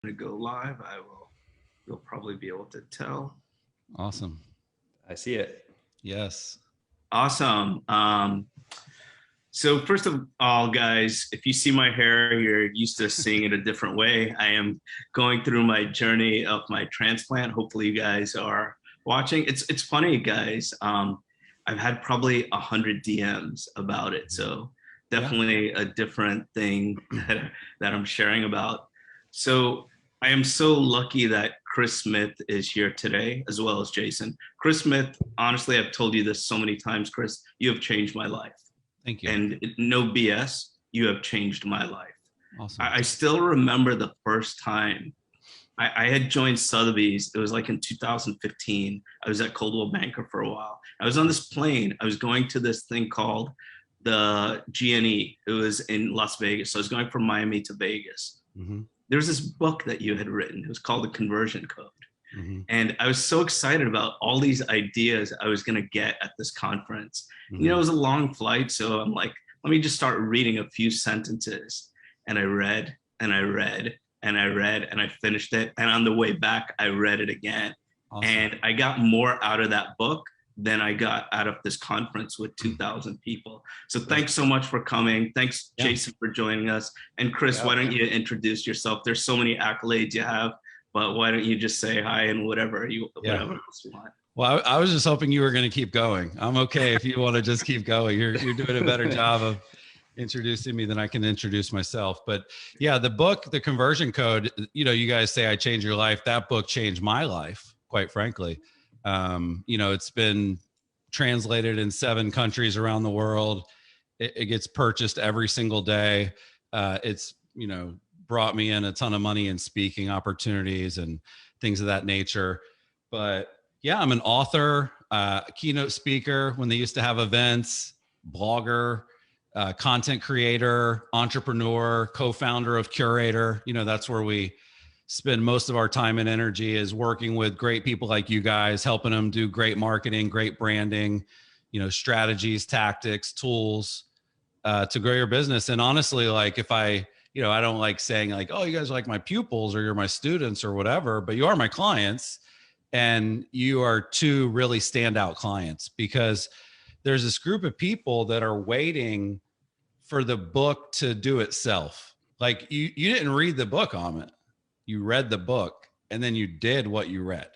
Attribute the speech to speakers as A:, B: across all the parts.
A: to go live, you'll probably be able to tell.
B: Awesome.
C: I see it.
B: Yes.
A: Awesome. So first of all, guys, if you see my hair, you're used to seeing it a different way. I am going through my journey of my transplant. Hopefully you guys are watching. It's funny, guys. I've had probably 100 DMs about it. So definitely a different thing that I'm sharing about. So I am so lucky that Chris Smith is here today, as well as Jason. Chris Smith, honestly, I've told you this so many times, Chris, you have changed my life.
B: Thank you.
A: And no BS, you have changed my life.
B: Awesome.
A: I still remember the first time I had joined Sotheby's. It was like in 2015. I was at Coldwell Banker for a while. I was on this plane. I was going to this thing called the GNE. It was in Las Vegas. So I was going from Miami to Vegas.
B: Mm-hmm.
A: There was this book that you had written. It was called The Conversion Code.
B: Mm-hmm.
A: And I was so excited about all these ideas I was going to get at this conference. Mm-hmm. You know, it was a long flight. So I'm like, let me just start reading a few sentences. And I read and I read and I read and I finished it. And on the way back, I read it again. Awesome. And I got more out of that book than I got out of this conference with 2,000 people. So thanks so much for coming. Thanks, Jason, for joining us. And Chris, why don't you introduce yourself? There's so many accolades you have, but why don't you just say hi and whatever else you want.
B: Well, I was just hoping you were going to keep going. I'm okay if you want to just keep going. You're doing a better job of introducing me than I can introduce myself. But yeah, the book, The Conversion Code, you know, you guys say I changed your life. That book changed my life, quite frankly. You know, it's been translated in 7 countries around the world. It gets purchased every single day. It's, you know, brought me in a ton of money in speaking opportunities and things of that nature. But yeah, I'm an author, keynote speaker when they used to have events, blogger, content creator, entrepreneur, co-founder of Curaytor. You know, that's where we spend most of our time and energy, is working with great people like you guys, helping them do great marketing, great branding, you know, strategies, tactics, tools to grow your business. And honestly, like if I don't like saying like, oh, you guys are like my pupils or you're my students or whatever, but you are my clients, and you are 2 really standout clients, because there's this group of people that are waiting for the book to do itself. Like you didn't read the book, Amit. You read the book and then you did what you read,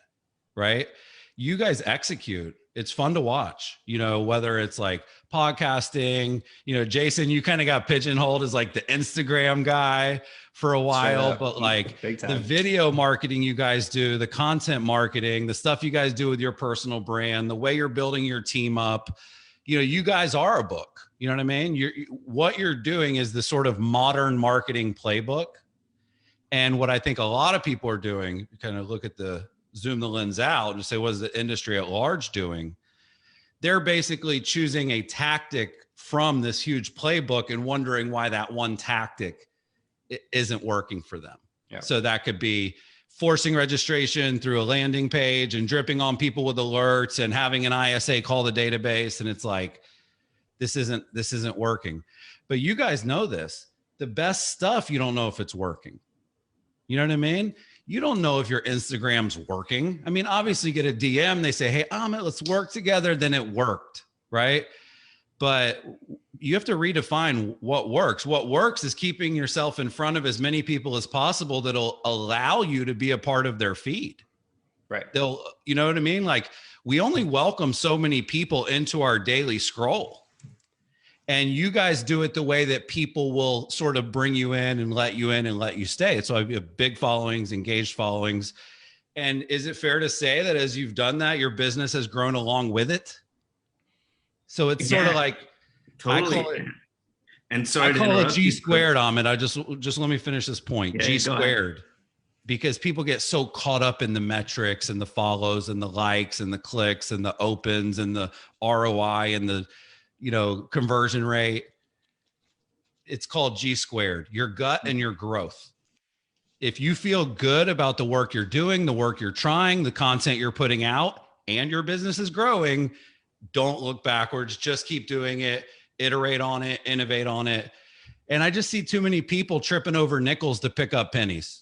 B: right? You guys execute. It's fun to watch, you know, whether it's like podcasting, you know, Jason, you kind of got pigeonholed as like the Instagram guy for a while, but like the video marketing you guys do, the content marketing, the stuff you guys do with your personal brand, the way you're building your team up, you know, you guys are a book, you know what I mean? What you're doing is the sort of modern marketing playbook. And what I think a lot of people are doing, you kind of look at zoom the lens out and say, what is the industry at large doing? They're basically choosing a tactic from this huge playbook and wondering why that one tactic isn't working for them. Yeah. So that could be forcing registration through a landing page and dripping on people with alerts and having an ISA call the database. And it's like, this isn't working. But you guys know this. The best stuff, you don't know if it's working. You know what I mean? You don't know if your Instagram's working. I mean, obviously you get a DM, they say, hey, Amit, let's work together. Then it worked, right? But you have to redefine what works. What works is keeping yourself in front of as many people as possible that'll allow you to be a part of their feed.
C: Right.
B: You know what I mean? Like we only welcome so many people into our daily scroll. And you guys do it the way that people will sort of bring you in and let you stay. So I have big followings, engaged followings. And is it fair to say that as you've done that, your business has grown along with it? So it's sort of like,
A: totally.
B: I call it G squared, Amit. I just let me finish this point. Yeah, G squared. Because people get so caught up in the metrics and the follows and the likes and the clicks and the opens and the ROI and the, you know, conversion rate. It's called G squared, your gut and your growth. If you feel good about the work you're doing, the work you're trying, the content you're putting out, and your business is growing, don't look backwards. Just keep doing it, iterate on it, innovate on it. And I just see too many people tripping over nickels to pick up pennies.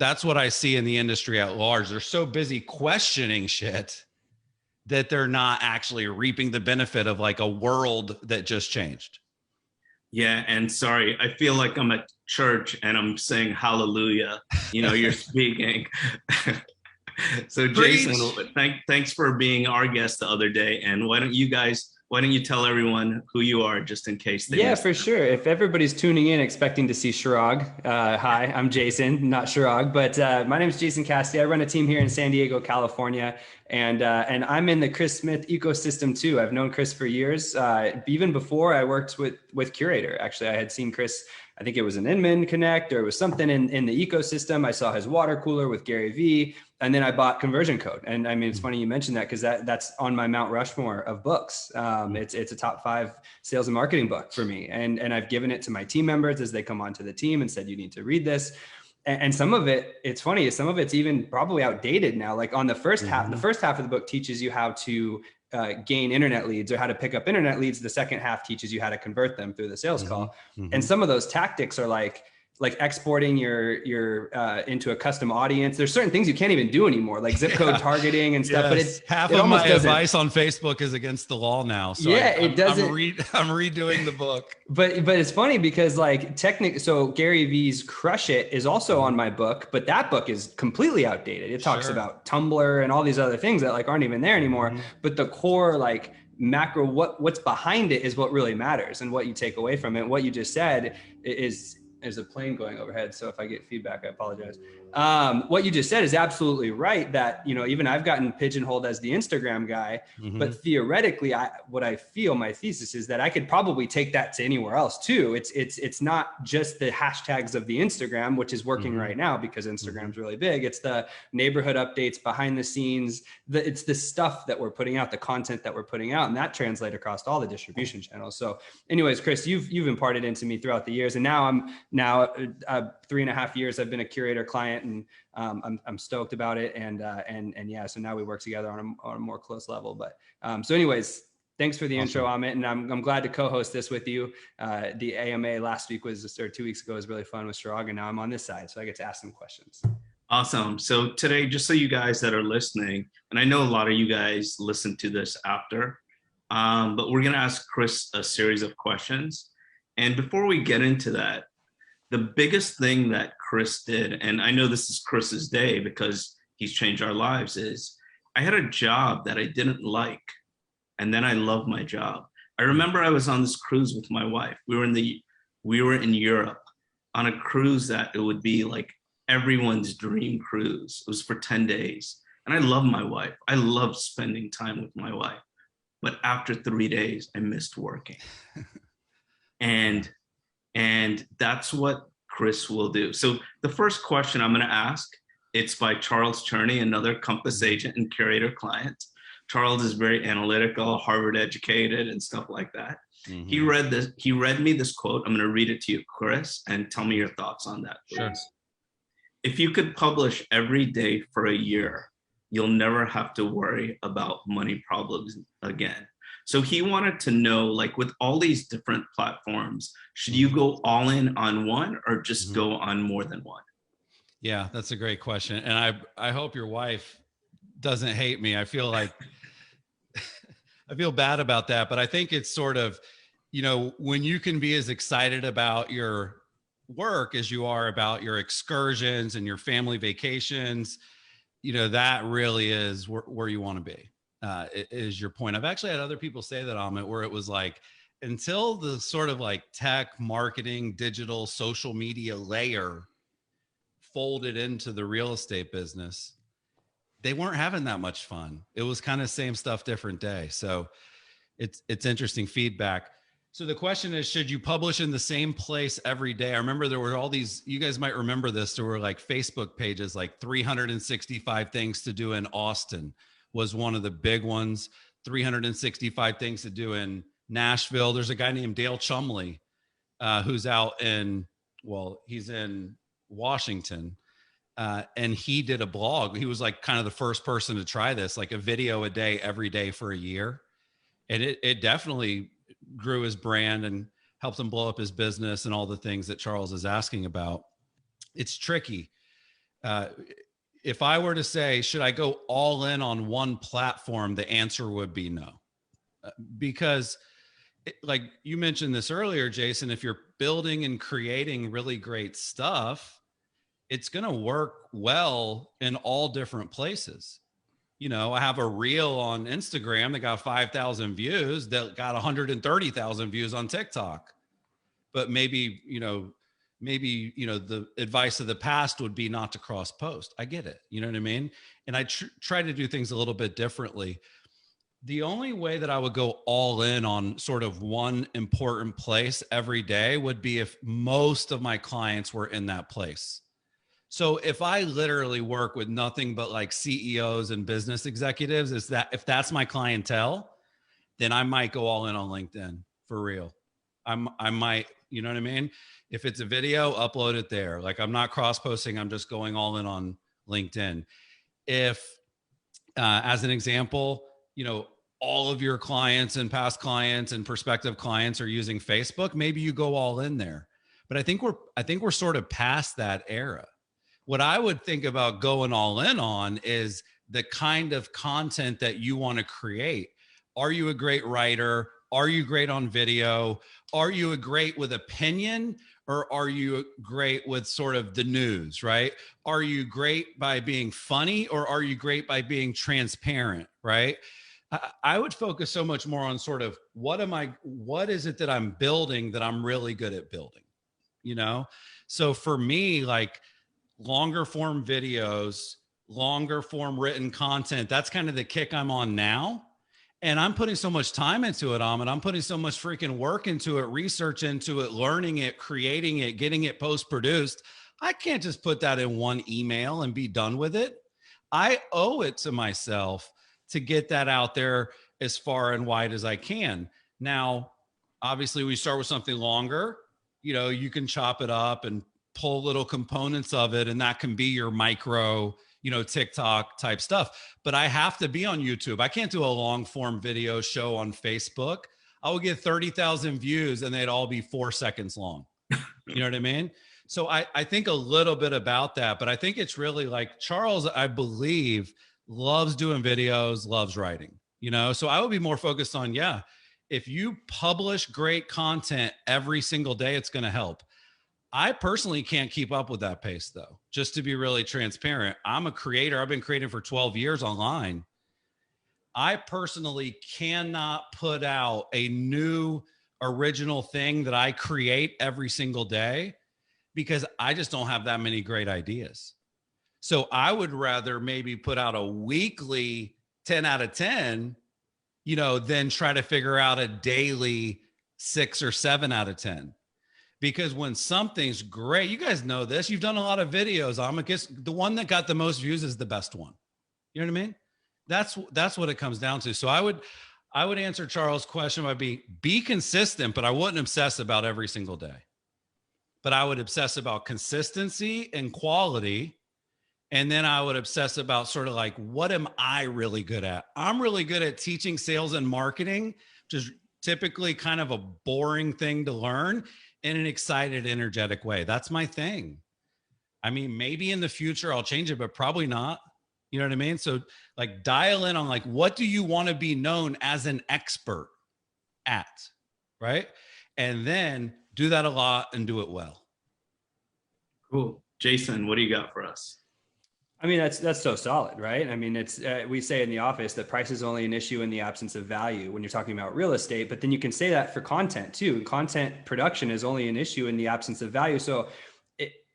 B: that's what I see in the industry at large. They're so busy questioning shit that they're not actually reaping the benefit of like a world that just changed.
A: Yeah, and sorry, I feel like I'm at church and I'm saying hallelujah. You're speaking. So Jason, thanks for being our guest the other day. And why don't you tell everyone who you are just in case they
C: Yeah, for sure. If everybody's tuning in expecting to see Chirag, hi, I'm Jason, not Chirag, but my name is Jason Cassity. I run a team here in San Diego, California, and I'm in the Chris Smith ecosystem too. I've known Chris for years, even before I worked with Curaytor. Actually, I had seen Chris, I think it was an Inman Connect or it was something in the ecosystem. I saw his water cooler with Gary Vee. And then I bought Conversion Code. And I mean, it's funny you mentioned that because that's on my Mount Rushmore of books. It's a top 5 sales and marketing book for me. And I've given it to my team members as they come onto the team and said, you need to read this. And some of it, it's funny, some of it's even probably outdated now. Like on the first half, the first half of the book teaches you how to gain internet leads or how to pick up internet leads. The second half teaches you how to convert them through the sales call. And some of those tactics are like exporting your into a custom audience. There's certain things you can't even do anymore, like zip code targeting and stuff. But it's
B: half of my advice on Facebook is against the law now. So
A: it
B: doesn't. I'm redoing the book.
C: But it's funny because like so Gary Vee's Crush It is also on my book, but that book is completely outdated. It talks about Tumblr and all these other things that like aren't even there anymore. But the core like macro, what's behind it is what really matters and what you take away from it. What you just said is. There's a plane going overhead, so if I get feedback, I apologize. What you just said is absolutely right, that even I've gotten pigeonholed as the Instagram guy, but theoretically, what I feel, my thesis is that I could probably take that to anywhere else too. It's not just the hashtags of the Instagram, which is working right now because Instagram's really big. It's the neighborhood updates, behind the scenes, it's the stuff that we're putting out, the content that we're putting out, and that translates across all the distribution channels. So anyways, Chris, you've imparted into me throughout the years, and now I'm 3.5 years I've been a Curaytor client, and I'm stoked about it. And yeah, so now we work together on a more close level. But so anyways, thanks for the intro, Amit, and I'm glad to co-host this with you. The AMA last week or 2 weeks ago was really fun with Chirag, and now I'm on this side, so I get to ask some questions.
A: Awesome. So today, just so you guys that are listening, and I know a lot of you guys listen to this after, but we're going to ask Chris a series of questions. And before we get into that, the biggest thing that Chris did, and I know this is Chris's day because he's changed our lives, is I had a job that I didn't like, and then I loved my job. I remember I was on this cruise with my wife. We were in Europe on a cruise that it would be like everyone's dream cruise. It was for 10 days. And I love my wife. I love spending time with my wife. But after 3 days, I missed working. And that's what Chris will do. So the first question I'm going to ask, it's by Charles Cherney, another Compass agent and Curaytor client. Charles is very analytical, Harvard educated and stuff like that. He read me this quote. I'm going to read it to you, Chris, and tell me your thoughts on that, please. Sure. If you could publish every day for a year, you'll never have to worry about money problems again. So he wanted to know, like with all these different platforms, should you go all in on one or just go on more than one?
B: Yeah, that's a great question. And I hope your wife doesn't hate me. I feel like I feel bad about that, but I think it's sort of, when you can be as excited about your work as you are about your excursions and your family vacations, that really is where you want to be. Is your point. I've actually had other people say that, Amit, where it was like, until the sort of like tech, marketing, digital, social media layer folded into the real estate business, they weren't having that much fun. It was kind of same stuff, different day. So it's interesting feedback. So the question is, should you publish in the same place every day? I remember there were all these, you guys might remember this, there were like Facebook pages, like 365 things to do in Austin was one of the big ones. 365 things to do in Nashville. There's a guy named Dale Chumley who's out he's in Washington. And he did a blog. He was like kind of the first person to try this, like a video a day, every day for a year. And it definitely grew his brand and helped him blow up his business and all the things that Charles is asking about. It's tricky. Uh, if I were to say, should I go all in on one platform? The answer would be no. Because like you mentioned this earlier, Jason, if you're building and creating really great stuff, it's going to work well in all different places. You know, I have a reel on Instagram that got 5,000 views that got 130,000 views on TikTok. But maybe, the advice of the past would be not to cross post. I get it. You know what I mean? And I try to do things a little bit differently. The only way that I would go all in on sort of one important place every day would be if most of my clients were in that place. So if I literally work with nothing but like CEOs and business executives, if that's my clientele, then I might go all in on LinkedIn for real. I might, you know what I mean? If it's a video, upload it there. Like I'm not cross posting. I'm just going all in on LinkedIn. If, as an example, all of your clients and past clients and prospective clients are using Facebook, maybe you go all in there. But I think we're sort of past that era. What I would think about going all in on is the kind of content that you want to create. Are you a great writer? Are you great on video? Are you a great with opinion? Or are you great with sort of the news, right? Are you great by being funny, or are you great by being transparent, right? I would focus so much more on sort of what is it that I'm building that I'm really good at building, So for me, like longer form videos, longer form written content, that's kind of the kick I'm on now. And I'm putting so much time into it, Amit. I'm putting so much freaking work into it, research into it, learning it, creating it, getting it post-produced. I can't just put that in one email and be done with it. I owe it to myself to get that out there as far and wide as I can. Now, obviously, we start with something longer. You can chop it up and pull little components of it, and that can be your micro TikTok type stuff. But I have to be on YouTube. I can't do a long form video show on Facebook. I would get 30,000 views and they'd all be 4 seconds long. You know what I mean? So I think a little bit about that, but I think it's really like Charles, I believe, loves doing videos, loves writing, So I would be more focused on, if you publish great content every single day, it's going to help. I personally can't keep up with that pace, though, just to be really transparent. I'm a creator. I've been creating for 12 years online. I personally cannot put out a new original thing that I create every single day because I just don't have that many great ideas. So I would rather maybe put out a weekly 10 out of 10, than try to figure out a daily 6 or 7 out of 10. Because when something's great, you guys know this, you've done a lot of videos. I guess the one that got the most views is the best one. You know what I mean? That's what it comes down to. So I would answer Charles' question by be consistent, but I wouldn't obsess about every single day. But I would obsess about consistency and quality. And then I would obsess about sort of like, what am I really good at? I'm really good at teaching sales and marketing, which is typically kind of a boring thing to learn, in an excited, energetic way. That's my thing. I mean, maybe in the future I'll change it, but probably not. You know what I mean? So like dial in on like, what do you want to be known as an expert at? Right. And then do that a lot and do it well.
A: Cool. Jason, what do you got for us?
C: I mean, that's so solid, right? I mean, it's we say in the office that price is only an issue in the absence of value when you're talking about real estate, but then you can say that for content too. Content production is only an issue in the absence of value. So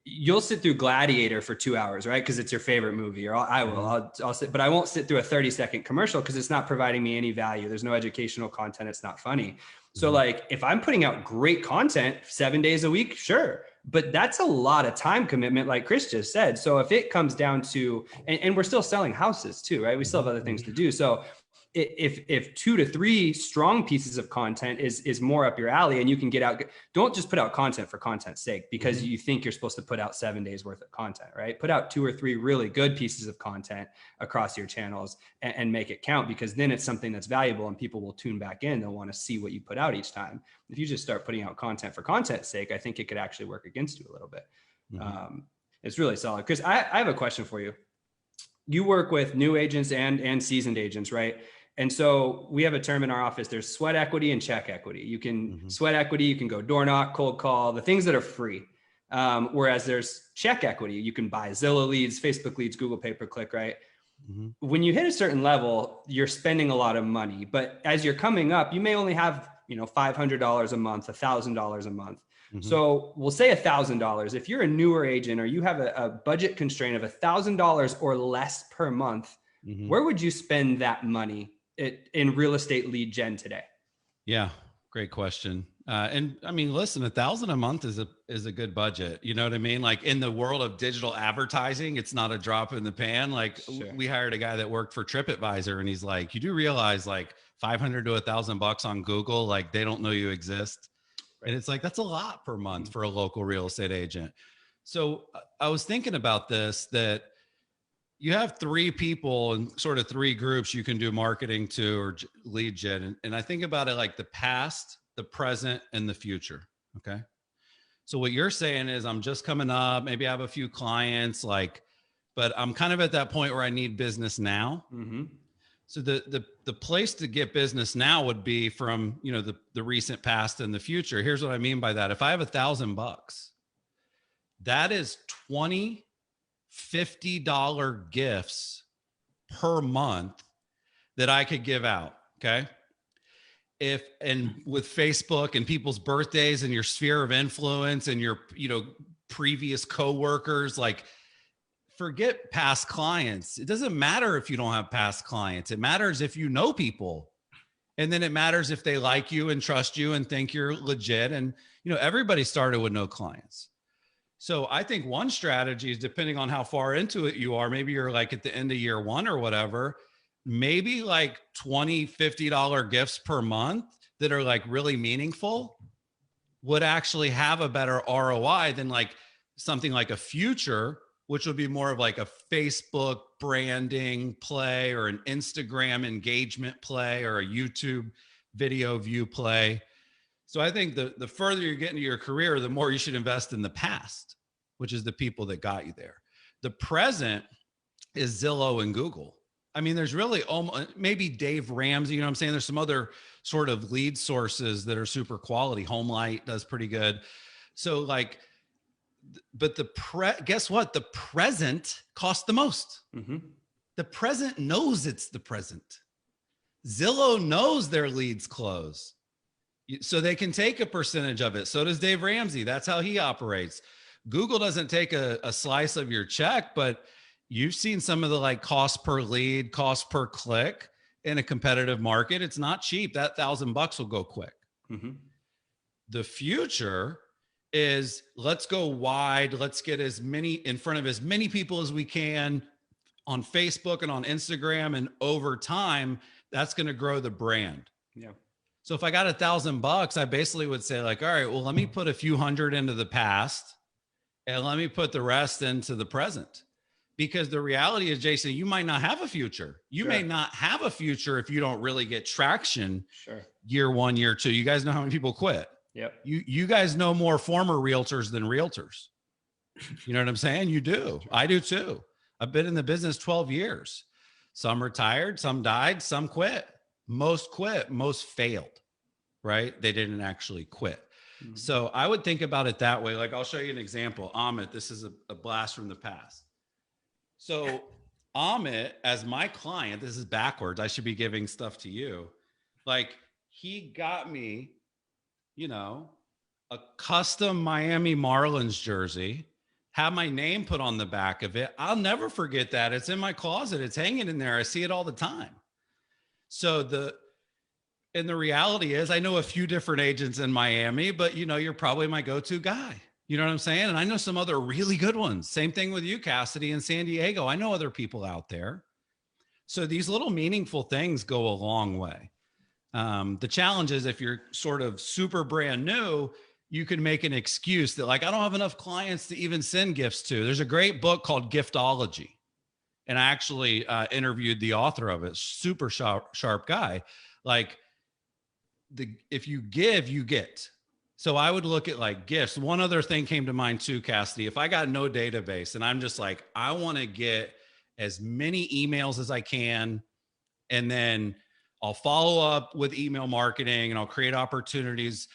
C: you'll sit through Gladiator for 2 hours, right? Because it's your favorite movie, or I will. I'll sit, but I won't sit through a 30-second commercial because it's not providing me any value. There's no educational content. It's not funny. So like if I'm putting out great content 7 days a week, sure. But that's a lot of time commitment, like Chris just said. So if it comes down to, and we're still selling houses too, right? We still have other things to do. So if 2 to 3 strong pieces of content is more up your alley and you can get out, don't just put out content for content's sake because you think you're supposed to put out 7 days worth of content, right? Put out 2 or 3 really good pieces of content across your channels and make it count, because then it's something that's valuable and people will tune back in. They'll want to see what you put out each time. If you just start putting out content for content's sake, I think it could actually work against you a little bit. It's really solid. Chris, I have a question for you. You work with new agents and seasoned agents, right? And so we have a term in our office. There's sweat equity and check equity. You can sweat equity, you can go door knock, cold call, the things that are free. Whereas there's check equity. You can buy Zillow leads, Facebook leads, Google pay-per-click, right? When you hit a certain level, you're spending a lot of money. But as you're coming up, you may only have, $500 a month, $1,000 a month. So we'll say $1,000. If you're a newer agent or you have a budget constraint of $1,000 or less per month, where would you spend that money in real estate lead gen today?
B: Yeah, great question. And I mean, listen, $1,000 a month is a good budget. You know what I mean? Like in the world of digital advertising, it's not a drop in the pan. Like we hired a guy that worked for TripAdvisor, and he's like, you do realize like $500 to $1,000 on Google, like they don't know you exist. Right. And it's like, that's a lot per month for a local real estate agent. So I was thinking about this, that you have three people and sort of three groups you can do marketing to or lead gen. And I think about it like the past, the present, and the future. Okay. So what you're saying is I'm just coming up, maybe I have a few clients, but I'm kind of at that point where I need business now. So the place to get business now would be from, the recent past and the future. Here's what I mean by that. If I have $1,000, that is 20 $50 gifts per month that I could give out. Okay. And with Facebook and people's birthdays and your sphere of influence and your, previous coworkers, like forget past clients. It doesn't matter if you don't have past clients. It matters if you know people. And then it matters if they like you and trust you and think you're legit. And, everybody started with no clients. So I think one strategy is, depending on how far into it you are, maybe you're like at the end of year one or whatever, maybe like $20, $50 gifts per month that are like really meaningful would actually have a better ROI than like something like a future, which would be more of like a Facebook branding play or an Instagram engagement play or a YouTube video view play. So I think the further you get into your career, the more you should invest in the past, which is the people that got you there. The present is Zillow and Google. I mean, there's really maybe Dave Ramsey, you know what I'm saying? There's some other sort of lead sources that are super quality. HomeLight does pretty good. So but guess what? The present costs the most. The present knows it's the present. Zillow knows their leads close, so they can take a percentage of it. So does Dave Ramsey. That's how he operates. Google doesn't take a slice of your check, but you've seen some of the cost per lead, cost per click in a competitive market. It's not cheap. That $1,000 will go quick. The future is, let's go wide. Let's get in front of as many people as we can on Facebook and on Instagram. And over time, that's going to grow the brand. Yeah. So if I got $1,000, I basically would say all right, well, let me put a few hundred into the past and let me put the rest into the present. Because the reality is, Jason, you might not have a future. You may not have a future if you don't really get traction year one, year two. You guys know how many people quit. Yep. You guys know more former realtors than realtors. You know what I'm saying? You do. I do too. I've been in the business 12 years. Some retired, some died, some quit. Most quit, most failed, right? They didn't actually quit. So I would think about it that way. I'll show you an example. Amit, this is a blast from the past. So Amit, as my client, this is backwards. I should be giving stuff to you. He got me, a custom Miami Marlins jersey, had my name put on the back of it. I'll never forget that. It's in my closet. It's hanging in there. I see it all the time. So the reality is, I know a few different agents in Miami, but you're probably my go-to guy. You know what I'm saying? And I know some other really good ones. Same thing with you, Cassity, in San Diego. I know other people out there. So these little meaningful things go a long way. The challenge is, if you're sort of super brand new, you can make an excuse that I don't have enough clients to even send gifts to. There's a great book called Giftology. And I actually interviewed the author of it. Super sharp guy. If you give, you get. So I would look at like gifts. One other thing came to mind too, Cassity. If I got no database and I'm just like, I want to get as many emails as I can, and then I'll follow up with email marketing and I'll create opportunities.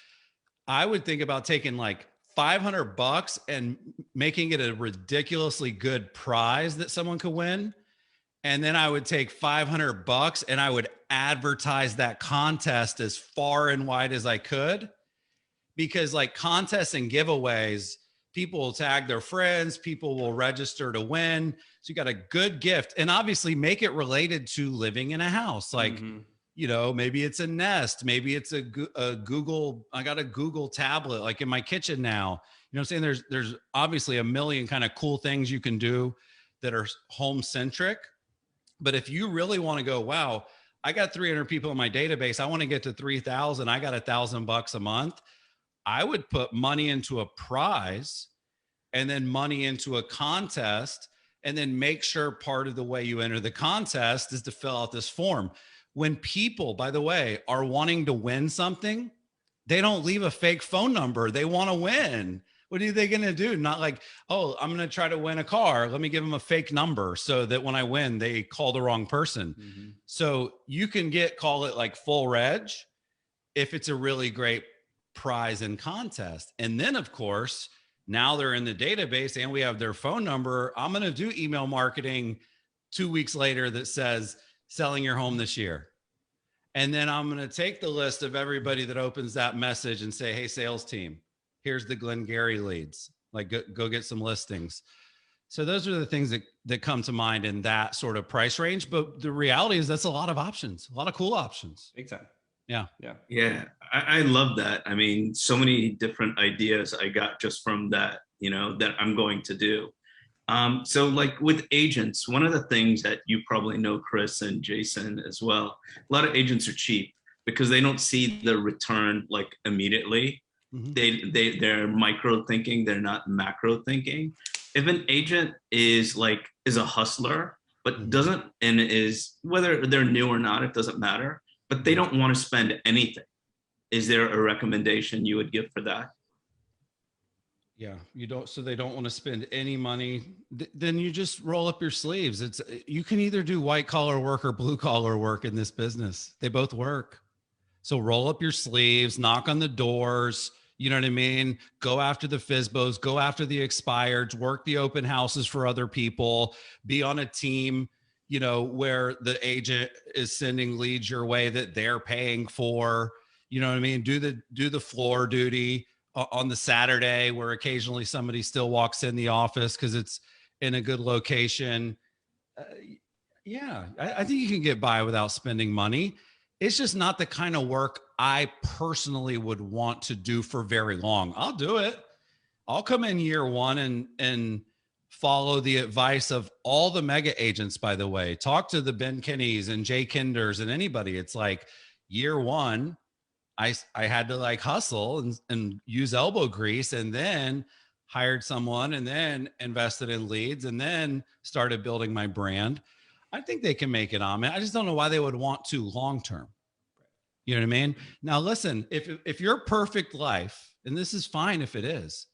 B: I would think about taking like $500 and making it a ridiculously good prize that someone could win. And then I would take $500 and I would advertise that contest as far and wide as I could, because like contests and giveaways, people will tag their friends, people will register to win. So you got a good gift, and obviously make it related to living in a house. Like, you know, maybe it's a Nest, maybe it's a Google. I got a Google tablet like in my kitchen now. You know what I'm saying? There's obviously a million kind of cool things you can do that are home centric. But if you really want to go, wow, I got 300 people in my database, I want to get to 3,000, I got $1,000 a month, I would put money into a prize and then money into a contest, and then make sure part of the way you enter the contest is to fill out this form. When people, by the way, are wanting to win something, they don't leave a fake phone number. They want to win. What are they going to do? Not like, oh, I'm going to try to win a car. Let me give them a fake number so that when I win, they call the wrong person. So you can call it like full reg if it's a really great prize and contest. And then of course, now they're in the database and we have their phone number. I'm going to do email marketing 2 weeks later that says selling your home this year. And then I'm going to take the list of everybody that opens that message and say, hey, sales team, here's the Glengarry leads, like go get some listings. So those are the things that come to mind in that sort of price range. But the reality is that's a lot of options, a lot of cool options.
C: Big time.
A: Yeah. I love that. I mean, so many different ideas I got just from that, you know, that I'm going to do. So like with agents, one of the things that you probably know, Chris and Jason as well, a lot of agents are cheap because they don't see the return like immediately. They're micro thinking, they're not macro thinking. If an agent is a hustler, but doesn't, and is, whether they're new or not, it doesn't matter, but they don't want to spend anything, is there a recommendation you would give for that?
B: Yeah, so they don't want to spend any money. Then you just roll up your sleeves. You can either do white collar work or blue collar work in this business. They both work. So roll up your sleeves, knock on the doors, you know what I mean? Go after the FSBOs, go after the expireds, work the open houses for other people, be on a team, you know, where the agent is sending leads your way that they're paying for, you know what I mean? Do the floor duty on the Saturday where occasionally somebody still walks in the office because it's in a good location. I think you can get by without spending money. It's just not the kind of work I personally would want to do for very long. I'll do it. I'll come in year one and follow the advice of all the mega agents, by the way. Talk to the Ben Kinneys and Jay Kinders and anybody. It's like year one, I had to like hustle and use elbow grease, and then hired someone and then invested in leads and then started building my brand. I think they can make it on, man. I just don't know why they would want to long-term. You know what I mean? Now, listen, if your perfect life, and this is fine if it is,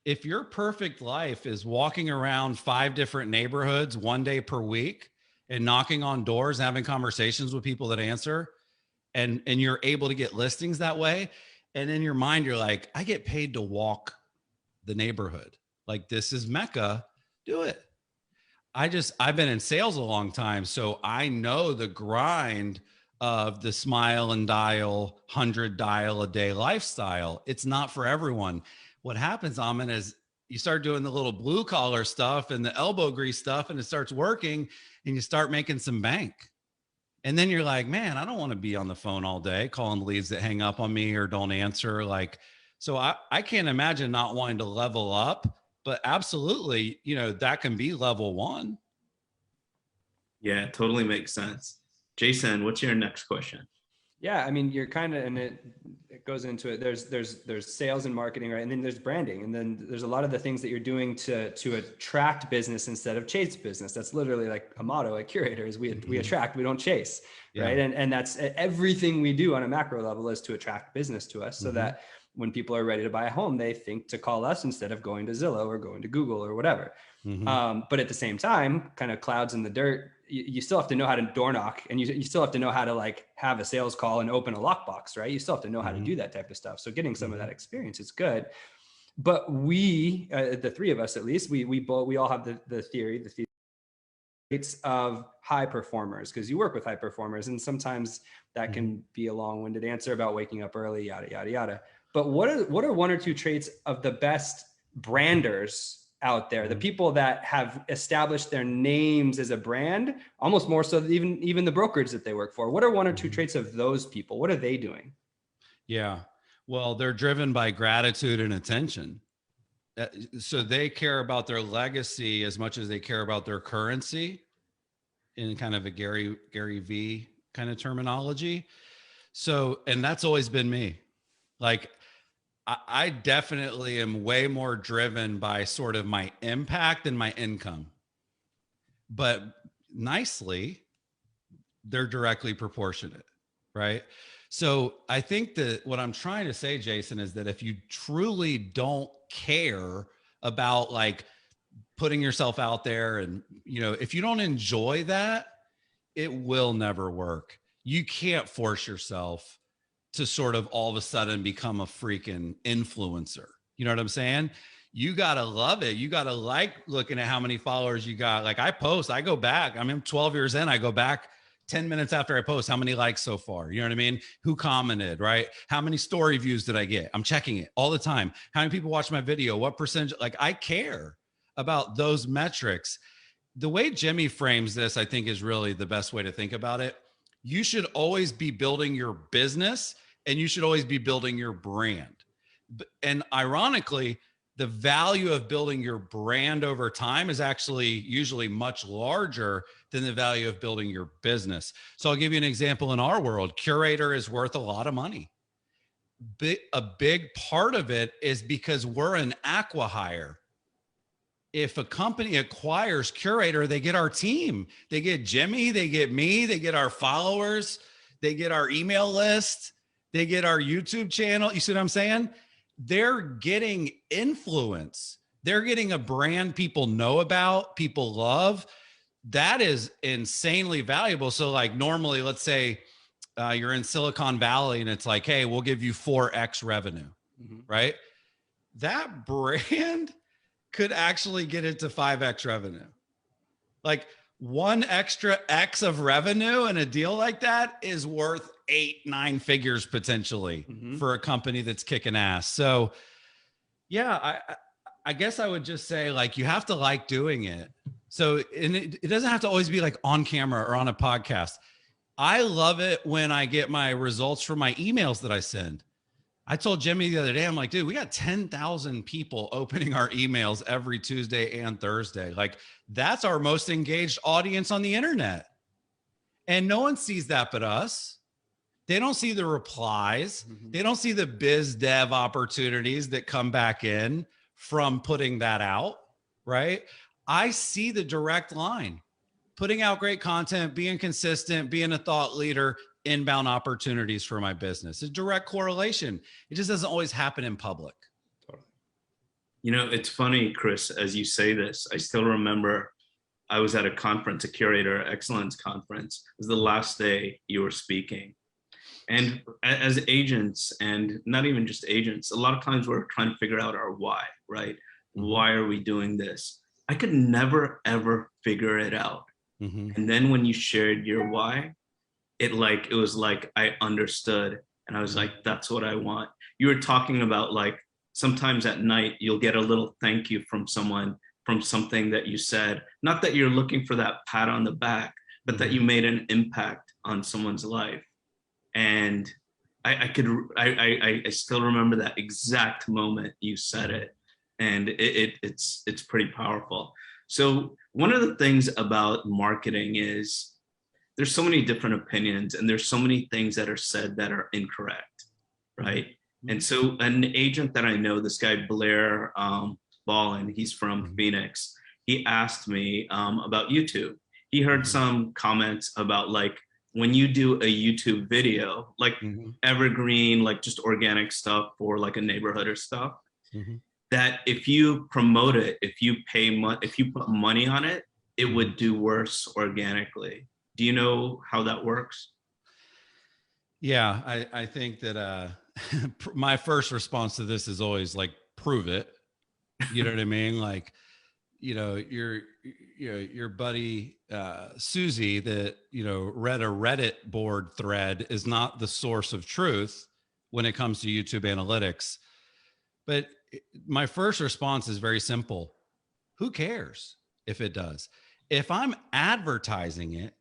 B: if your perfect life is walking around 5 different neighborhoods 1 day per week and knocking on doors, having conversations with people that answer, and you're able to get listings that way, and in your mind, you're like, I get paid to walk the neighborhood. Like, this is Mecca, do it. I've been in sales a long time, so I know the grind of the smile and dial, 100 dial a day lifestyle. It's not for everyone. What happens, Amit, is you start doing the little blue collar stuff and the elbow grease stuff, and it starts working, and you start making some bank. And then you're like, man, I don't want to be on the phone all day calling leads that hang up on me or don't answer. Like, so I can't imagine not wanting to level up, but absolutely, you know, that can be level one.
A: Yeah, totally makes sense. Jason, what's your next question?
C: Yeah, I mean, you're kind of, and it goes into it. There's sales and marketing, right? And then there's branding, and then there's a lot of the things that you're doing to attract business instead of chase business. That's literally like a motto at Curaytor is we attract, we don't chase, right? And that's everything we do on a macro level is to attract business to us, so that when people are ready to buy a home, they think to call us instead of going to Zillow or going to Google or whatever. But at the same time, kind of clouds in the dirt, you still have to know how to door knock, and you still have to know how to like have a sales call and open a lockbox, right? You still have to know how to do that type of stuff. So getting some of that experience is good. But we, the three of us at least, we all have the theory of high performers, because you work with high performers, and sometimes that can be a long-winded answer about waking up early, yada yada yada. But what are one or two traits of the best branders out there, the people that have established their names as a brand, almost more so than even the brokerage that they work for? What are one or two traits of those people? What are they doing?
B: Yeah, well, they're driven by gratitude and attention. So they care about their legacy as much as they care about their currency, in kind of a Gary V kind of terminology. So, and that's always been me. Like, I definitely am way more driven by sort of my impact than my income. But nicely, they're directly proportionate, right? So I think that what I'm trying to say, Jason, is that if you truly don't care about like putting yourself out there, and, you know, if you don't enjoy that, it will never work. You can't force yourself to sort of all of a sudden become a freaking influencer. You know what I'm saying? You got to love it. You got to like looking at how many followers you got. Like I post, I go back. I mean, 12 years in, I go back 10 minutes after I post, how many likes so far? You know what I mean? Who commented, right? How many story views did I get? I'm checking it all the time. How many people watch my video? What percentage? Like I care about those metrics. The way Jimmy frames this, I think, is really the best way to think about it. You should always be building your business, and you should always be building your brand. And ironically, the value of building your brand over time is actually usually much larger than the value of building your business. So I'll give you an example in our world. Curaytor is worth a lot of money. A big part of it is because we're an acqui-hire. If a company acquires Curaytor, they get our team. They get Jimmy, they get me, they get our followers, they get our email list, they get our YouTube channel. You see what I'm saying? They're getting influence. They're getting a brand people know about, people love. That is insanely valuable. So like normally, let's say you're in Silicon Valley and it's like, hey, we'll give you 4X revenue, right? That brand could actually get it to 5X revenue. Like one extra X of revenue in a deal like that is worth 8-9 figures potentially for a company that's kicking ass. So yeah, I guess I would just say like, you have to like doing it. So, and it doesn't have to always be like on camera or on a podcast. I love it when I get my results from my emails that I send. I told Jimmy the other day, I'm like, dude, we got 10,000 people opening our emails every Tuesday and Thursday. Like that's our most engaged audience on the internet. And no one sees that but us. They don't see the replies. They don't see the biz dev opportunities that come back in from putting that out, right? I see the direct line, putting out great content, being consistent, being a thought leader, inbound opportunities for my business. A direct correlation. It just doesn't always happen in public.
A: You know, it's funny, Chris, as you say this, I still remember I was at a conference, a Curaytor Excellence conference. It was the last day you were speaking. And as agents, and not even just agents, a lot of times we're trying to figure out our why, right? Why are we doing this? I could never, ever figure it out. And then when you shared your why, it was like I understood, and I was like, that's what I want. You were talking about like sometimes at night you'll get a little thank you from someone from something that you said. Not that you're looking for that pat on the back, but that you made an impact on someone's life. And I still remember that exact moment you said it, and it's pretty powerful. So one of the things about marketing is there's so many different opinions, and there's so many things that are said that are incorrect, right? And so an agent that I know, this guy Blair Ballin, he's from Phoenix. He asked me about YouTube. He heard some comments about like when you do a YouTube video, like evergreen, like just organic stuff for like a neighborhood or stuff, that if you promote it, if you if you put money on it, it would do worse organically. Do you know how that works?
B: Yeah, I think that my first response to this is always like, prove it. You know what I mean? Like, your buddy Susie that read a Reddit board thread is not the source of truth when it comes to YouTube analytics. But my first response is very simple. Who cares if it does? If I'm advertising it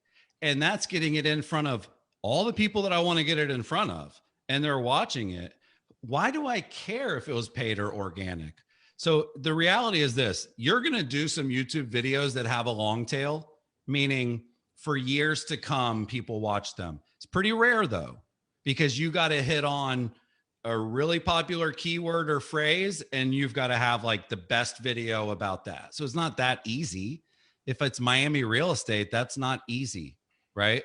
B: and that's getting it in front of all the people that I want to get it in front of, and they're watching it, why do I care if it was paid or organic? So the reality is this: you're going to do some YouTube videos that have a long tail, meaning for years to come, people watch them. It's pretty rare though, because you got to hit on a really popular keyword or phrase, and you've got to have like the best video about that. So it's not that easy. If it's Miami real estate, that's not easy, right?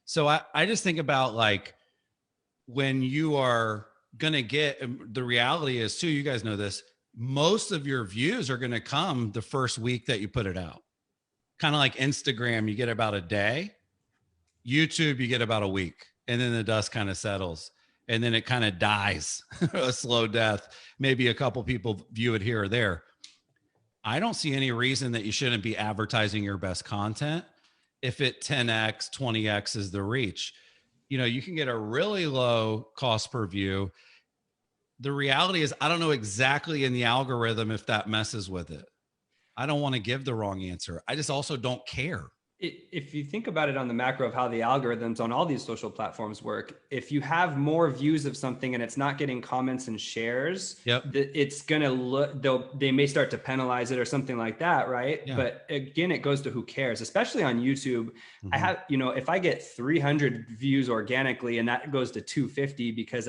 B: So I just think about like when you are going to get, the reality is too, you guys know this, most of your views are going to come the first week that you put it out. Kind of like Instagram, you get about a day. YouTube, you get about a week, and then the dust kind of settles, and then it kind of dies a slow death. Maybe a couple people view it here or there. I don't see any reason that you shouldn't be advertising your best content if it 10x, 20x is the reach. You can get a really low cost per view. The reality is, I don't know exactly in the algorithm if that messes with it. I don't want to give the wrong answer. I just also don't care.
C: If you think about it on the macro of how the algorithms on all these social platforms work, if you have more views of something and it's not getting comments and shares, it's going to look, they may start to penalize it or something like that. Right. Yeah. But again, it goes to who cares, especially on YouTube. I have, if I get 300 views organically and that goes to 250 because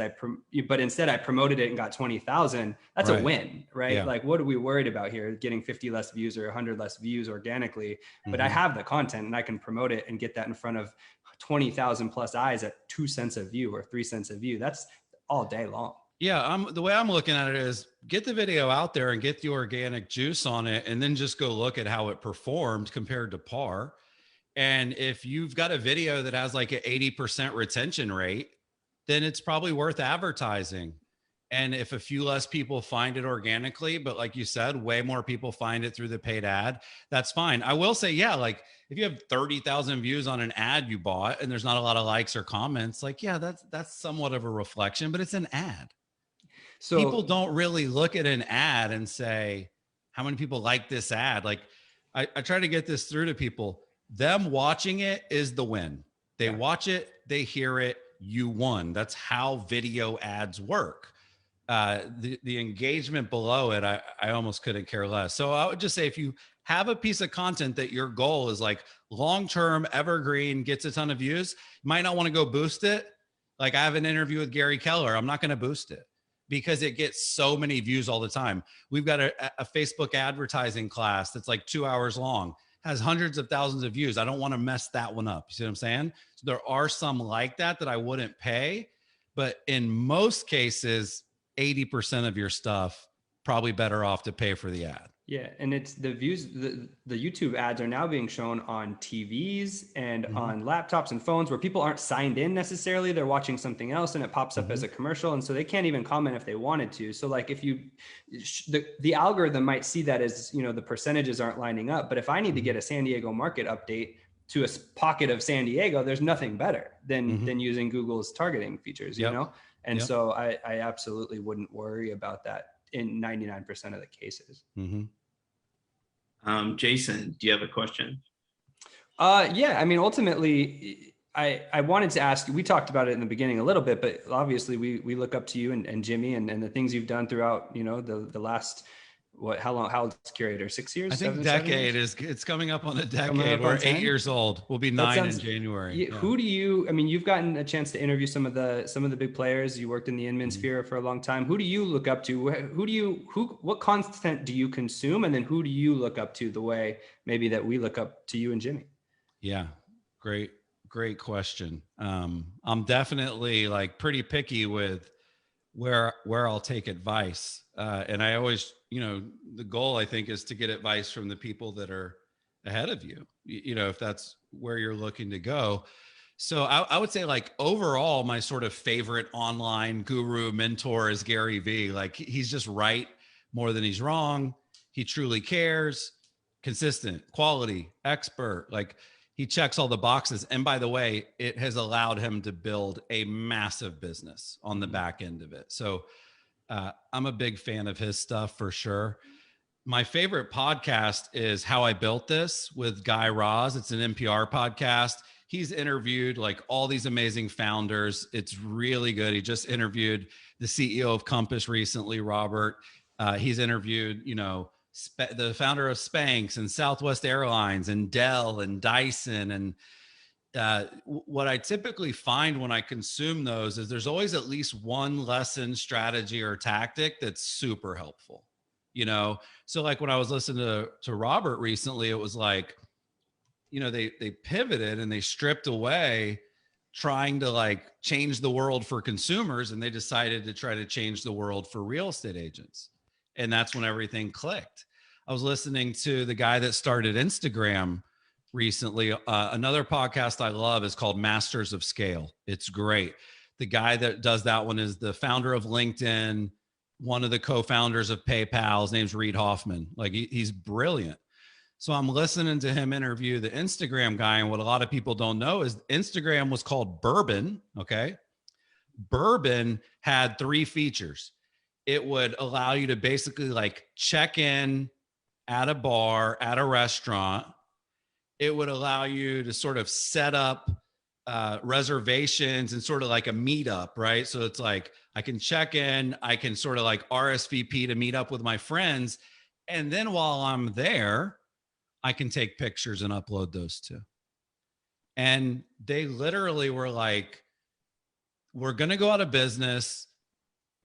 C: but instead I promoted it and got 20,000, that's a win, right? Yeah. Like, what are we worried about here? Getting 50 less views or 100 less views organically, but I have the content and I can promote it and get that in front of 20,000 plus eyes at 2 cents a view or 3 cents a view. That's all day long.
B: Yeah. The way I'm looking at it is get the video out there and get the organic juice on it. And then just go look at how it performed compared to Parr. And if you've got a video that has like an 80% retention rate, then it's probably worth advertising. And if a few less people find it organically, but like you said, way more people find it through the paid ad, that's fine. I will say, yeah, like if you have 30,000 views on an ad you bought and there's not a lot of likes or comments, like, yeah, that's somewhat of a reflection, but it's an ad. So people don't really look at an ad and say, how many people like this ad? Like I try to get this through to people. Them watching it is the win. They watch it, they hear it, you won. That's how video ads work. The engagement below it, I almost couldn't care less. So I would just say, if you have a piece of content that your goal is like long-term evergreen, gets a ton of views, you might not want to go boost it. Like I have an interview with Gary Keller. I'm not going to boost it because it gets so many views all the time. We've got a Facebook advertising class that's like 2 hours long, has hundreds of thousands of views. I don't want to mess that one up. You see what I'm saying? So there are some like that I wouldn't pay, but in most cases, 80% of your stuff, probably better off to pay for the ad.
C: Yeah. And it's the views, the YouTube ads are now being shown on TVs and on laptops and phones where people aren't signed in necessarily. They're watching something else and it pops up as a commercial. And so they can't even comment if they wanted to. So like if you, the algorithm might see that as, the percentages aren't lining up. But if I need to get a San Diego market update to a pocket of San Diego, there's nothing better than using Google's targeting features, you know? And so I absolutely wouldn't worry about that in 99% of the cases.
A: Jason, do you have a question?
C: Yeah, I mean, ultimately, I wanted to ask, we talked about it in the beginning a little bit, but obviously we look up to you and Jimmy and the things you've done throughout, the last, how old is Curaytor? 6 years?
B: I think decade it's coming up on a decade. We're 8 years old. We'll be 9 in January.
C: Who do you, I mean, you've gotten a chance to interview some of the big players. You worked in the Inman sphere for a long time. Who do you look up to? What content do you consume? And then who do you look up to the way maybe that we look up to you and Jimmy?
B: Yeah. Great great question. I'm definitely like pretty picky with where I'll take advice. And I always, the goal I think is to get advice from the people that are ahead of you, if that's where you're looking to go. So I would say like overall, my sort of favorite online guru mentor is Gary Vee. Like he's just right more than he's wrong. He truly cares, consistent, quality, expert. Like he checks all the boxes. And by the way, it has allowed him to build a massive business on the back end of it. So I'm a big fan of his stuff for sure. My favorite podcast is How I Built This with Guy Raz. It's an NPR podcast. He's interviewed like all these amazing founders. It's really good. He just interviewed the CEO of Compass recently, Robert. He's interviewed, the founder of Spanx and Southwest Airlines and Dell and Dyson. And what I typically find when I consume those is there's always at least one lesson, strategy, or tactic that's super helpful. So like when I was listening to Robert recently, it was like, they pivoted and they stripped away trying to like change the world for consumers, and they decided to try to change the world for real estate agents. And that's when everything clicked. I was listening to the guy that started Instagram recently. Another podcast I love is called Masters of Scale. It's great. The guy that does that one is the founder of LinkedIn, one of the co-founders of PayPal. His name's Reid Hoffman. Like he's brilliant. So I'm listening to him interview the Instagram guy. And what a lot of people don't know is Instagram was called Bourbon. Okay. Bourbon had 3 features. It would allow you to basically like check in at a bar, at a restaurant. It would allow you to sort of set up reservations and sort of like a meetup, right? So it's like, I can check in, I can sort of like RSVP to meet up with my friends. And then while I'm there, I can take pictures and upload those too. And they literally were like, we're going to go out of business.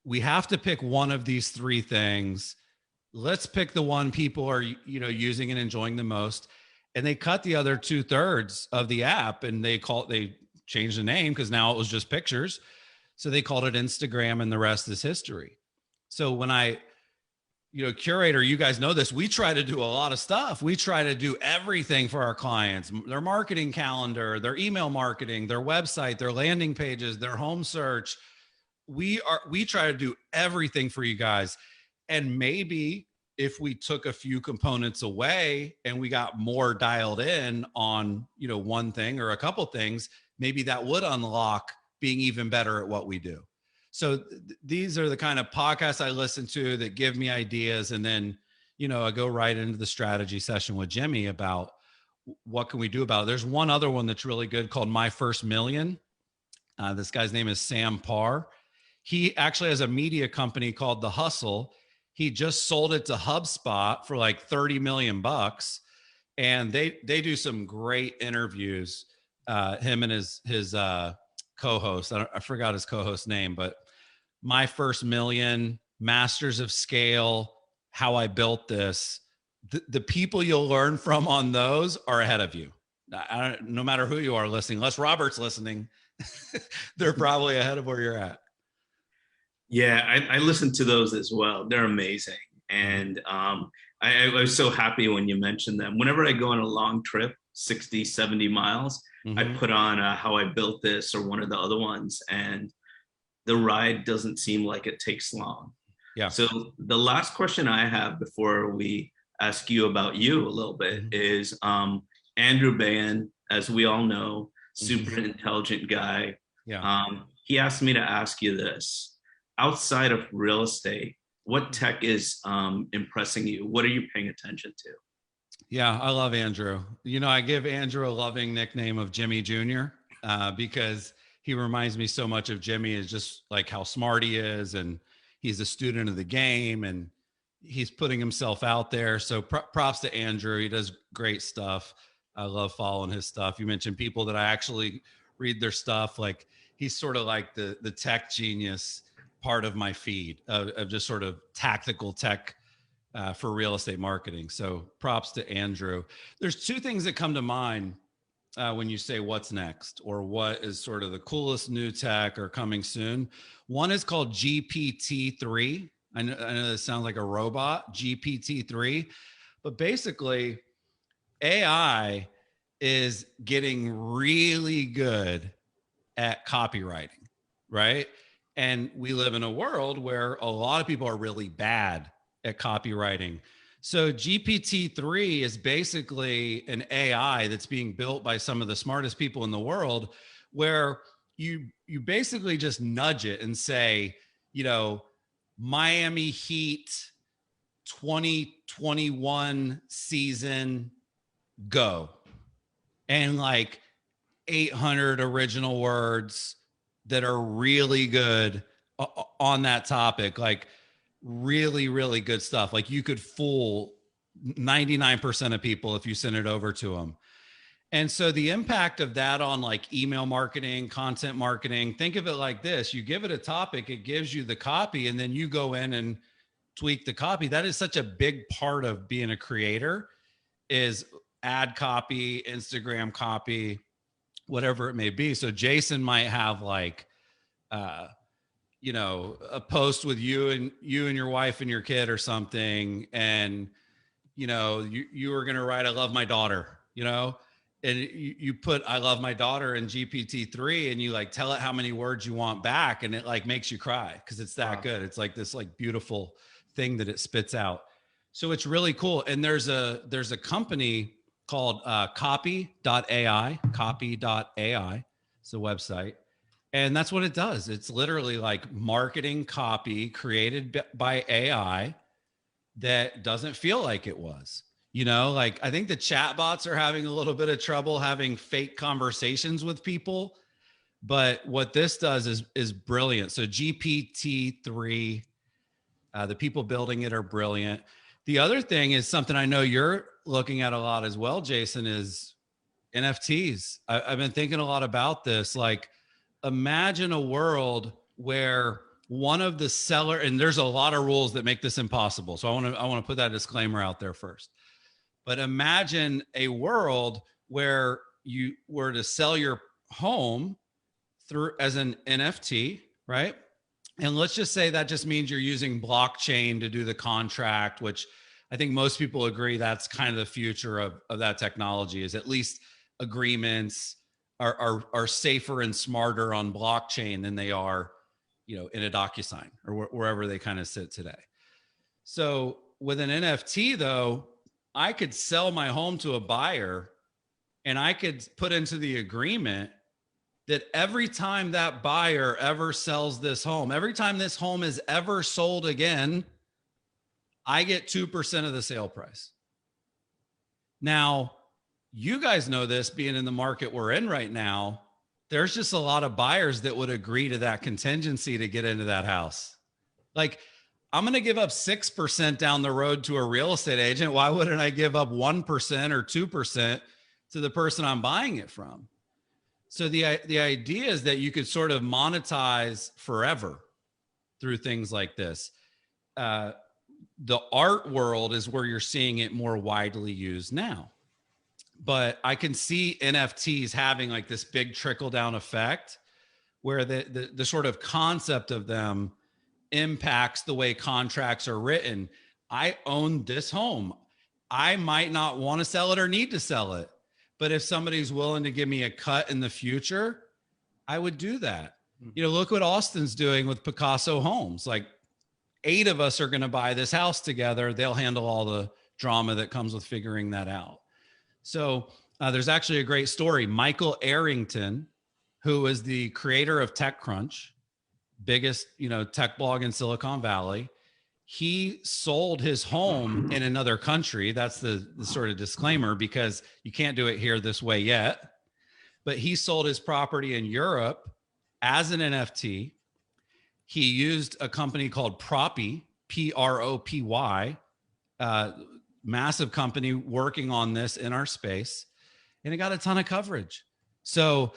B: We have to pick one of these 3 things. Let's pick the one people are, using and enjoying the most. And they cut the other 2/3 of the app, and they changed the name because now it was just pictures. So they called it Instagram, and the rest is history. So when Curaytor, you guys know this, we try to do a lot of stuff. We try to do everything for our clients, their marketing calendar, their email marketing, their website, their landing pages, their home search. We try to do everything for you guys. And maybe if we took a few components away and we got more dialed in on, one thing or a couple things, maybe that would unlock being even better at what we do. So these are the kind of podcasts I listen to that give me ideas. And then, I go right into the strategy session with Jimmy about what can we do about it. There's one other one that's really good called My First Million. This guy's name is Sam Parr. He actually has a media company called The Hustle. He just sold it to HubSpot for like 30 million bucks. And they do some great interviews. Him and his co-host, I forgot his co-host name, but My First Million, Masters of Scale, How I Built This. The people you'll learn from on those are ahead of you. No matter who you are listening, unless Robert's listening, they're probably ahead of where you're at.
A: Yeah, I listened to those as well. They're amazing. And I was so happy when you mentioned them. Whenever I go on a long trip, 60, 70 miles, I put on How I Built This or one of the other ones, and the ride doesn't seem like it takes long.
B: Yeah.
A: So the last question I have before we ask you about you a little bit is Andrew Bayon, as we all know, super intelligent guy.
B: Yeah.
A: He asked me to ask you this. Outside of real estate, what tech is impressing you? What are you paying attention to?
B: Yeah, I love Andrew. I give Andrew a loving nickname of Jimmy Jr. Because he reminds me so much of Jimmy, is just like how smart he is, and he's a student of the game, and he's putting himself out there. So props to Andrew. He does great stuff. I love following his stuff. You mentioned people that I actually read their stuff. Like he's sort of like the tech genius part of my feed of just sort of tactical tech for real estate marketing. So props to Andrew. There's 2 things that come to mind when you say what's next or what is sort of the coolest new tech or coming soon. One is called GPT-3. I know this sounds like a robot, GPT-3, but basically AI is getting really good at copywriting, right? And we live in a world where a lot of people are really bad at copywriting. So GPT-3 is basically an AI that's being built by some of the smartest people in the world, where you basically just nudge it and say, Miami Heat 2021 season, go. And like 800 original words that are really good on that topic, like really, really good stuff. Like you could fool 99% of people if you send it over to them. And so the impact of that on like email marketing, content marketing, think of it like this. You give it a topic, it gives you the copy, and then you go in and tweak the copy. That is such a big part of being a creator, is ad copy, Instagram copy, whatever it may be. So Jason might have like, a post with you and your wife and your kid or something. And, you were going to write, I love my daughter, and you put, I love my daughter in GPT-3, and you like tell it how many words you want back. And it like makes you cry because it's that good. It's like this like beautiful thing that it spits out. So it's really cool. And there's a company called Copy.AI. Copy.AI. It's a website. And that's what it does. It's literally like marketing copy created by AI that doesn't feel like it was. Like I think the chatbots are having a little bit of trouble having fake conversations with people. But what this does is brilliant. So GPT-3, the people building it are brilliant. The other thing is something I know you're looking at a lot as well, Jason, is NFTs. I've been thinking a lot about this. Like, imagine a world where one of the seller, and there's a lot of rules that make this impossible. So I want to put that disclaimer out there first. But imagine a world where you were to sell your home through as an NFT, right? And let's just say that just means you're using blockchain to do the contract, which I think most people agree that's kind of the future of that technology, is at least agreements are safer and smarter on blockchain than they are, in a DocuSign or wherever they kind of sit today. So with an NFT though, I could sell my home to a buyer, and I could put into the agreement that every time that buyer ever sells this home, every time this home is ever sold again, I get 2% of the sale price. Now, you guys know this, being in the market we're in right now, there's just a lot of buyers that would agree to that contingency to get into that house. Like, I'm going to give up 6% down the road to a real estate agent. Why wouldn't I give up 1% or 2% to the person I'm buying it from? So the idea is that you could sort of monetize forever through things like this. The art world is where you're seeing it more widely used now. But I can see NFTs having like this big trickle down effect where the sort of concept of them impacts the way contracts are written. I own this home. I might not want to sell it or need to sell it. But if somebody's willing to give me a cut in the future, I would do that. Look what Austin's doing with Picasso Homes. Like 8 of us are going to buy this house together. They'll handle all the drama that comes with figuring that out. So there's actually a great story. Michael Arrington, who is the creator of TechCrunch, biggest, tech blog in Silicon Valley, he sold his home in another country. That's the sort of disclaimer, because you can't do it here this way yet. But he sold his property in Europe as an NFT. He used a company called Propy, Propy, massive company working on this in our space, and it got a ton of coverage. So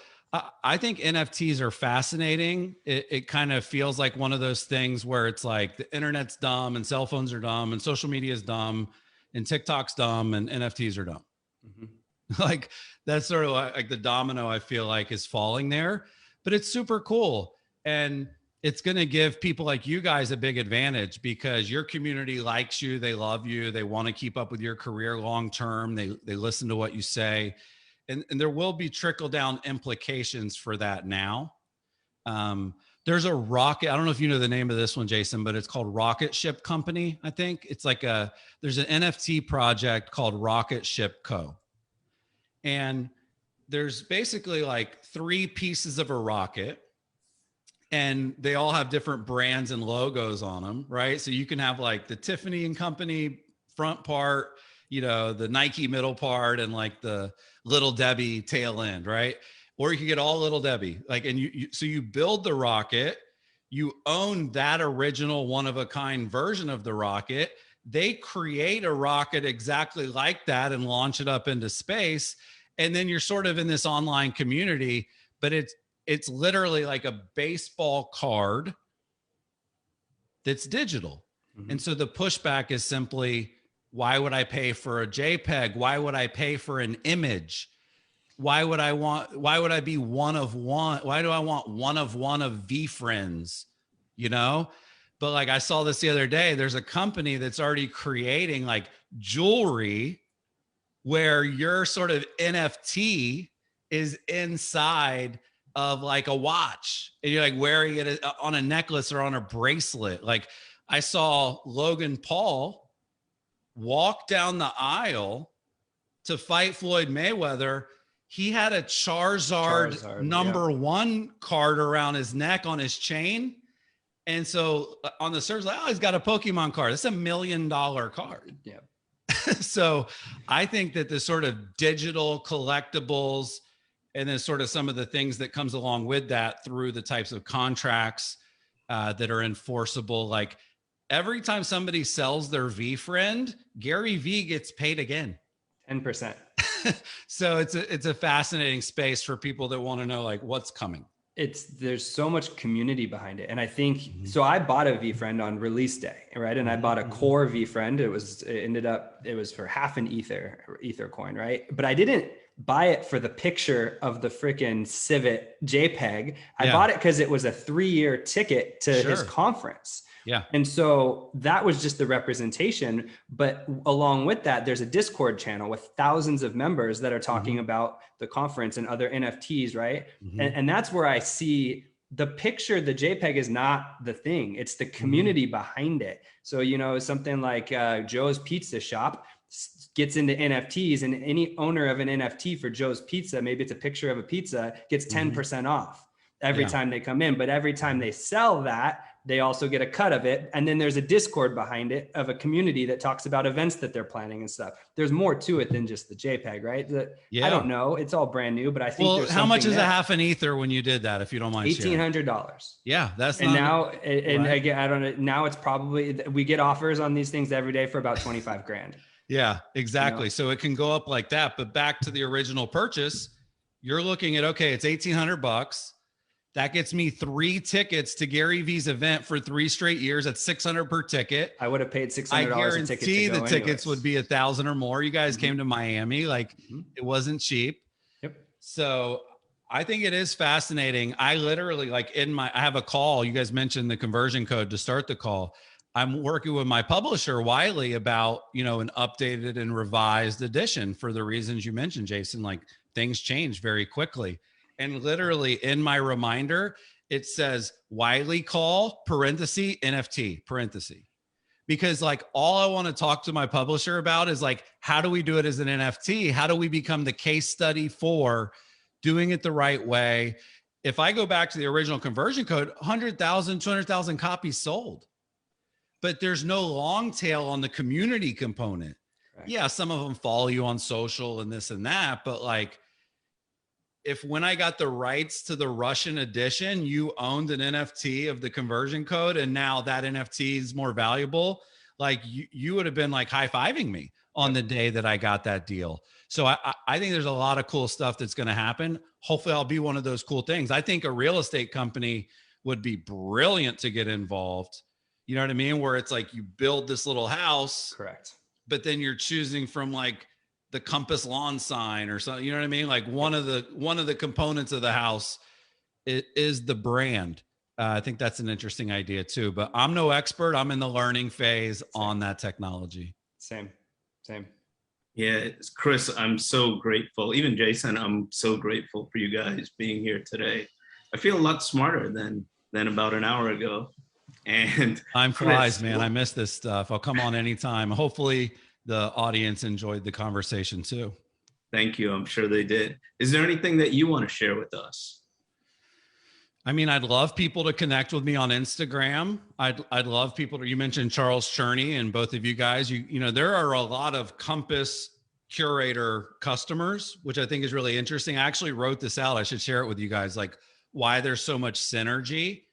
B: I think NFTs are fascinating. It kind of feels like one of those things where it's like the internet's dumb and cell phones are dumb and social media is dumb and TikTok's dumb and NFTs are dumb.
C: Mm-hmm.
B: Like that's sort of like the domino I feel like is falling there, but it's super cool. And it's going to give people like you guys a big advantage because your community likes you. They love you. They want to keep up with your career long-term. They listen to what you say. And there will be trickle down implications for that now. There's a rocket. I don't know if you know the name of this one, Jason, but it's called Rocket Ship Company. I think it's like there's an NFT project called Rocket Ship Co. And there's basically like 3 pieces of a rocket and they all have different brands and logos on them. Right. So you can have like the Tiffany and Company front part, you know, the Nike middle part and like the Little Debbie tail end. Right. Or you can get all Little Debbie, like, and so you build the rocket, you own that original one of a kind version of the rocket. They create a rocket exactly like that and launch it up into space. And then you're sort of in this online community, but it's literally like a baseball card that's digital. Mm-hmm. And so the pushback is simply, why would I pay for a JPEG? Why would I pay for an image? Why would I be one of one? Why do I want one of VeeFriends, you know? But like I saw this the other day, there's a company that's already creating like jewelry where your sort of NFT is inside of like a watch and you're like wearing it on a necklace or on a bracelet. Like I saw Logan Paul walk down the aisle to fight Floyd Mayweather. He had a Charizard number 1 card around his neck on his chain. And so on the surface, like, oh, he's got a Pokemon card. That's $1 million card.
C: Yeah.
B: So I think that the sort of digital collectibles and then sort of some of the things that comes along with that through the types of contracts that are enforceable. Like every time somebody sells their VeeFriend, Gary V gets paid again.
C: 10%.
B: So it's a fascinating space for people that want to know like what's coming.
C: There's so much community behind it. And I think, so I bought a VeeFriend on release day, right? And I bought a core VeeFriend. It was for half an Ether coin, right? But I didn't buy it for the picture of the freaking Civet JPEG. I bought it because it was a 3-year ticket to his conference.
B: Yeah.
C: And so that was just the representation. But along with that, there's a Discord channel with thousands of members that are talking about the conference and other NFTs, right? And that's where I see the picture, the JPEG is not the thing. It's the community behind it. So, you know, something like Joe's Pizza Shop gets into NFTs, and any owner of an NFT for Joe's Pizza, maybe it's a picture of a pizza, gets 10% off every time they come in. But every time they sell that, they also get a cut of it. And then there's a Discord behind it of a community that talks about events that they're planning and stuff. There's more to it than just the JPEG, right? I don't know. It's all brand new, but I think there's
B: how much is a half an Ether when you did that, if you don't mind sharing?
C: $1,800.
B: Yeah, that's
C: and now, and again, I don't know. Now it's probably, we get offers on these things every day for about 25 grand.
B: Yeah, exactly.
C: You know?
B: So it can go up like that. But back to the original purchase, you're looking at, okay, it's $1,800. That gets me 3 tickets to Gary V's event for 3 straight years. That's $600 per ticket.
C: I would have paid $600
B: I
C: a ticket. I
B: guarantee the tickets would be $1,000 or more. You guys came to Miami, like it wasn't cheap.
C: Yep.
B: So I think it is fascinating. I literally I have a call. You guys mentioned the conversion code to start the call. I'm working with my publisher, Wiley, about, you know, an updated and revised edition for the reasons you mentioned, Jason. Like things change very quickly. And literally in my reminder, it says Wiley call, parenthesis, NFT, parenthesis. Because like all I want to talk to my publisher about is like, how do we do it as an NFT? How do we become the case study for doing it the right way? If I go back to the original conversion code, 100,000, 200,000 copies sold. But there's no long tail on the community component. Right. Yeah, some of them follow you on social and this and that, but like, if when I got the rights to the Russian edition, you owned an NFT of the conversion code and now that NFT is more valuable, like you would have been like high-fiving me on the day that I got that deal. So I think there's a lot of cool stuff that's going to happen. Hopefully I'll be one of those cool things. I think a real estate company would be brilliant to get involved. You know what I mean? Where it's like you build this little house.
C: Correct.
B: But then you're choosing from like the Compass lawn sign or something, you know what I mean? Like one of the components of the house is the brand. I think that's an interesting idea too, but I'm no expert. I'm in the learning phase on that technology.
C: Same.
A: Yeah, Chris, I'm so grateful. Even Jason, I'm so grateful for you guys being here today. I feel a lot smarter than about an hour ago. And
B: time flies,
A: Chris,
B: man. I miss this stuff. I'll come on anytime. Hopefully the audience enjoyed the conversation too.
A: Thank you. I'm sure they did. Is there anything that you want to share with us?
B: I mean, I'd love people to connect with me on Instagram. I'd love people to, you mentioned Charles Cherney, and both of you guys, you know, there are a lot of Compass Curaytor customers, which I think is really interesting. I actually wrote this out. I should share it with you guys, like why there's so much synergy.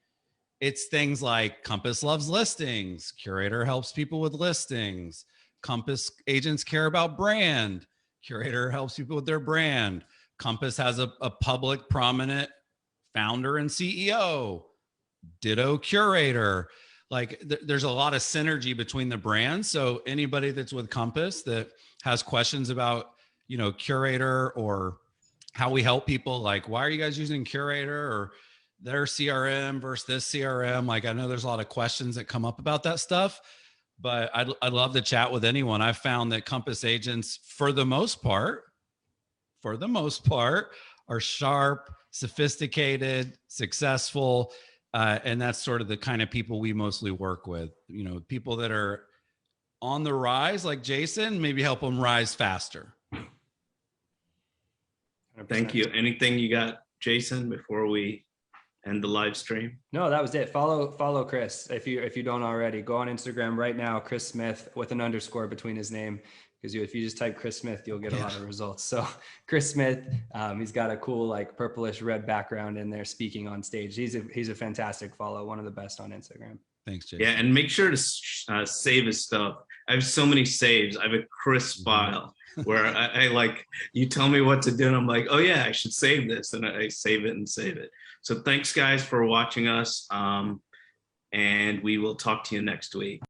B: It's things like Compass loves listings. Curaytor helps people with listings. Compass agents care about brand. Curaytor helps people with their brand. Compass has a public prominent founder and CEO. Ditto Curaytor. Like there's a lot of synergy between the brands. So anybody that's with Compass that has questions about, you know, Curaytor or how we help people, like, why are you guys using Curaytor or their CRM versus this CRM? Like, I know there's a lot of questions that come up about that stuff, but I'd love to chat with anyone. I've found that Compass agents, for the most part, are sharp, sophisticated, successful. And that's sort of the kind of people we mostly work with, you know, people that are on the rise, like Jason, maybe help them rise faster.
C: 100%.
A: Thank you. Anything you got, Jason, before we end the live stream?
C: No, that was it. Follow Chris. If you don't already, go on Instagram right now, Chris Smith with an underscore between his name. Because if you just type Chris Smith, you'll get a lot of results. So Chris Smith, he's got a cool like purplish red background in there speaking on stage. He's a fantastic follow, one of the best on Instagram.
B: Thanks, Jason.
A: Yeah, and make sure to save his stuff. I have so many saves. I have a Chris file where I like, you tell me what to do and I'm like, oh yeah, I should save this. And I save it and save it. So thanks guys for watching us. And we will talk to you next week.